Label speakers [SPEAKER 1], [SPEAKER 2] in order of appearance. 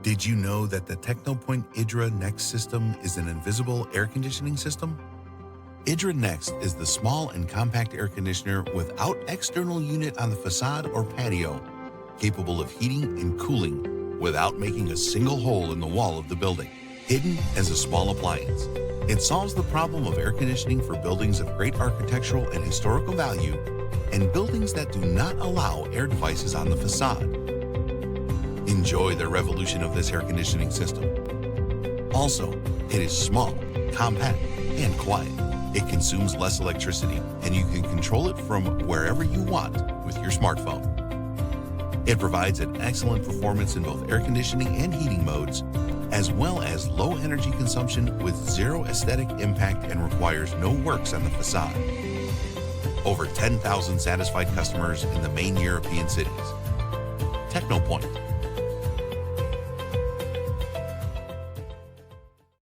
[SPEAKER 1] Did you know that the Tekno Point IDRA Next system is an invisible air conditioning system? IDRA Next is the small and compact air conditioner without external unit on the facade or patio, capable of heating and cooling without making a single hole in the wall of the building. Hidden as a small appliance, it solves the problem of air conditioning for buildings of great architectural and historical value and buildings that do not allow air devices on the facade. Enjoy the revolution of this air conditioning system. Also, it is small, compact, and quiet. It consumes less electricity, and you can control it from wherever you want with your smartphone. It provides an excellent performance in both air conditioning and heating modes, as well as low energy consumption with zero aesthetic impact and requires no works on the facade. Over 10,000 satisfied customers in the main European cities. Tekno Point.